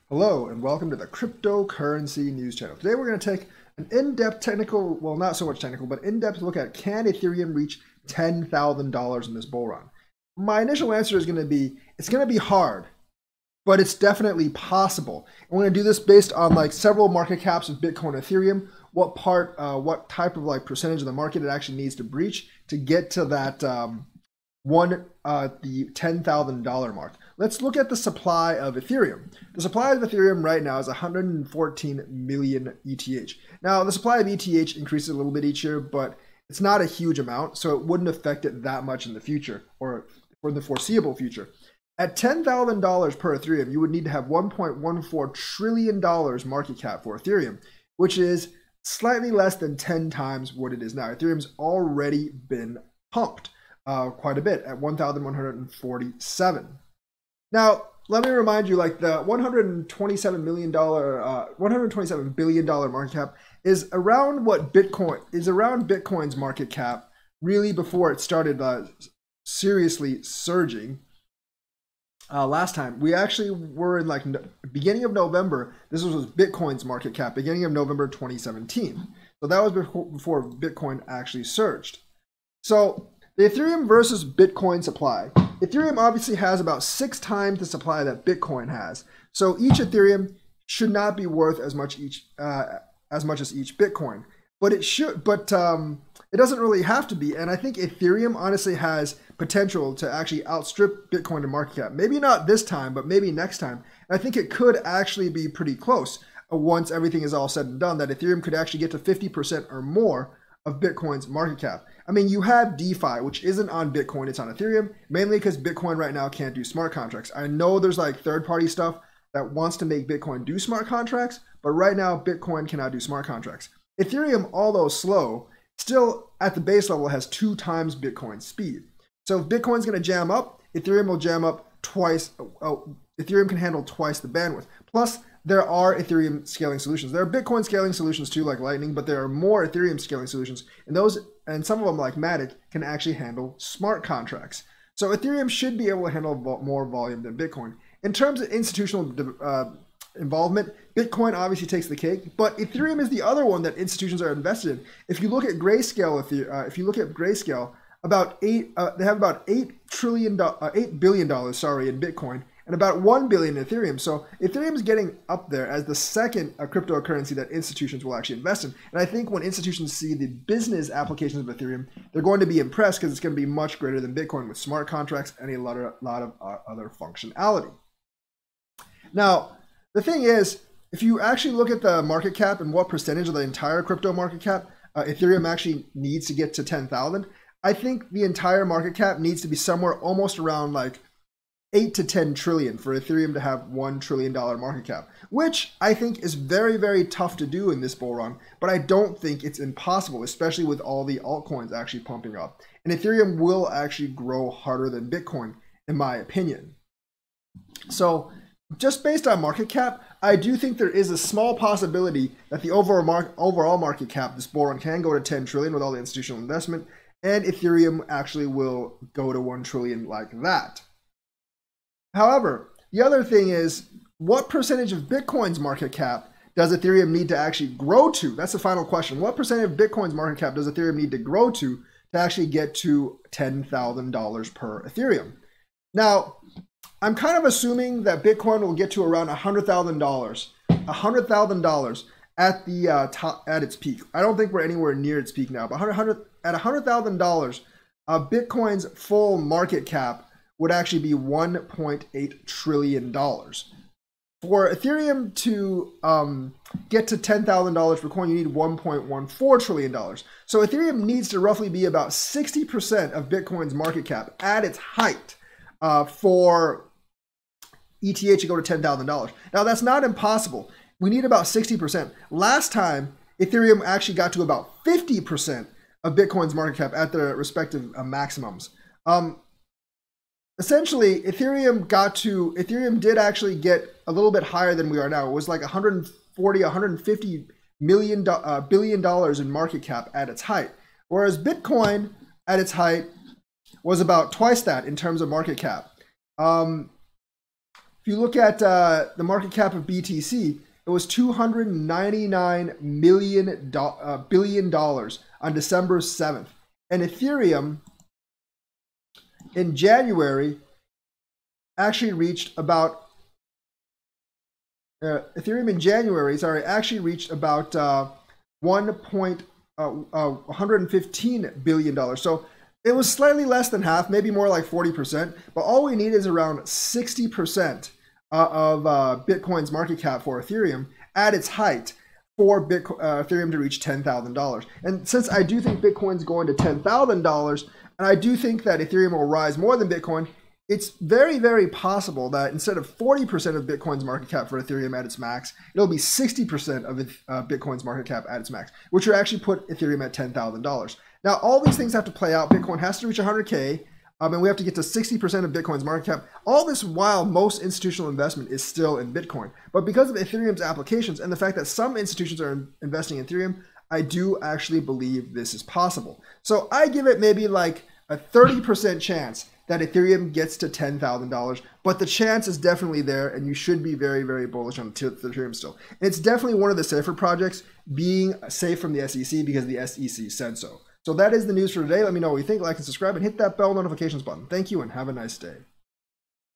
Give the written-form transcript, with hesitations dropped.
Hello and welcome to the Cryptocurrency News Channel. Today we're going to take an in-depth technical, well not so much technical, but in-depth look at can Ethereum reach $10,000 in this bull run? My initial answer is going to be, it's going to be hard, but it's definitely possible. And we're going to do this based on like several market caps of Bitcoin and Ethereum, what type of like percentage of the market it actually needs to breach to get to that the $10,000 mark. Let's look at the supply of Ethereum. The supply of Ethereum right now is 114 million ETH. Now, the supply of ETH increases a little bit each year, but it's not a huge amount, so it wouldn't affect it that much in the future or for the foreseeable future. At $10,000 per Ethereum, you would need to have $1.14 trillion market cap for Ethereum, which is slightly less than 10 times what it is now. Ethereum's already been pumped quite a bit at 1,147. Now, let me remind you, like the $127 billion market cap is around what Bitcoin is around Bitcoin's market cap really before it started seriously surging. Last time we actually were in like beginning of November. This was Bitcoin's market cap, beginning of November 2017. So that was before Bitcoin actually surged. So the Ethereum versus Bitcoin supply. Ethereum obviously has about 6 times the supply that Bitcoin has. So each Ethereum should not be worth as much as each Bitcoin, but it should. But it doesn't really have to be. And I think Ethereum honestly has potential to actually outstrip Bitcoin in market cap. Maybe not this time, but maybe next time. And I think it could actually be pretty close once everything is all said and done. That Ethereum could actually get to 50% or more of Bitcoin's market cap. I mean, you have DeFi, which isn't on Bitcoin, it's on Ethereum, mainly because Bitcoin right now can't do smart contracts. I know there's like third-party stuff that wants to make Bitcoin do smart contracts, but right now Bitcoin cannot do smart contracts. Ethereum, although slow, still at the base level has 2 times Bitcoin's speed. So if Bitcoin's going to jam up, Ethereum will jam up twice. Ethereum can handle twice the bandwidth. Plus, there are Ethereum scaling solutions. There are Bitcoin scaling solutions too, like Lightning, but there are more Ethereum scaling solutions, and some of them, like Matic, can actually handle smart contracts. So Ethereum should be able to handle more volume than Bitcoin. In terms of institutional involvement, Bitcoin obviously takes the cake, but Ethereum is the other one that institutions are invested in. If you look at Grayscale, about they have about $8 billion in Bitcoin, and about $1 billion in Ethereum. So Ethereum is getting up there as the second cryptocurrency that institutions will actually invest in. And I think when institutions see the business applications of Ethereum, they're going to be impressed because it's going to be much greater than Bitcoin with smart contracts and a lot of other functionality. Now, the thing is, if you actually look at the market cap and what percentage of the entire crypto market cap Ethereum actually needs to get to 10,000, I think the entire market cap needs to be somewhere almost around like 8 to 10 trillion for Ethereum to have $1 trillion market cap, which I think is very, very tough to do in this bull run, but I don't think it's impossible, especially with all the altcoins actually pumping up. And Ethereum will actually grow harder than Bitcoin, in my opinion. So just based on market cap, I do think there is a small possibility that the overall market cap this bull run can go to 10 trillion with all the institutional investment, and Ethereum actually will go to 1 trillion like that. However, the other thing is, what percentage of Bitcoin's market cap does Ethereum need to actually grow to? That's the final question. What percentage of Bitcoin's market cap does Ethereum need to grow to actually get to $10,000 per Ethereum? Now, I'm kind of assuming that Bitcoin will get to around $100,000 at the at its peak. I don't think we're anywhere near its peak now, but at $100,000, Bitcoin's full market cap would actually be $1.8 trillion. For Ethereum to get to $10,000 per coin, you need $1.14 trillion. So Ethereum needs to roughly be about 60% of Bitcoin's market cap at its height for ETH to go to $10,000. Now, that's not impossible. We need about 60%. Last time, Ethereum actually got to about 50% of Bitcoin's market cap at their respective maximums. Essentially, Ethereum did actually get a little bit higher than we are now. It was like 150 billion dollars in market cap at its height, whereas Bitcoin at its height was about twice that in terms of market cap. If you look at the market cap of BTC, it was $299 billion on December 7th. And Ethereum in January actually reached about $115 billion. So it was slightly less than half, maybe more like 40%. But all we need is around 60% of Bitcoin's market cap for Ethereum at its height for Ethereum to reach $10,000. And since I do think Bitcoin's going to $10,000, and I do think that Ethereum will rise more than Bitcoin, it's very, very possible that instead of 40% of Bitcoin's market cap for Ethereum at its max, it'll be 60% of Bitcoin's market cap at its max, which would actually put Ethereum at $10,000. Now, all these things have to play out. Bitcoin has to reach 100K, and we have to get to 60% of Bitcoin's market cap. All this while most institutional investment is still in Bitcoin. But because of Ethereum's applications and the fact that some institutions are investing in Ethereum, I do actually believe this is possible. So I give it maybe like a 30% chance that Ethereum gets to $10,000, but the chance is definitely there, and you should be very, very bullish on Ethereum still. And it's definitely one of the safer projects, being safe from the SEC because the SEC said so. So that is the news for today. Let me know what you think, like and subscribe, and hit that bell notifications button. Thank you, and have a nice day.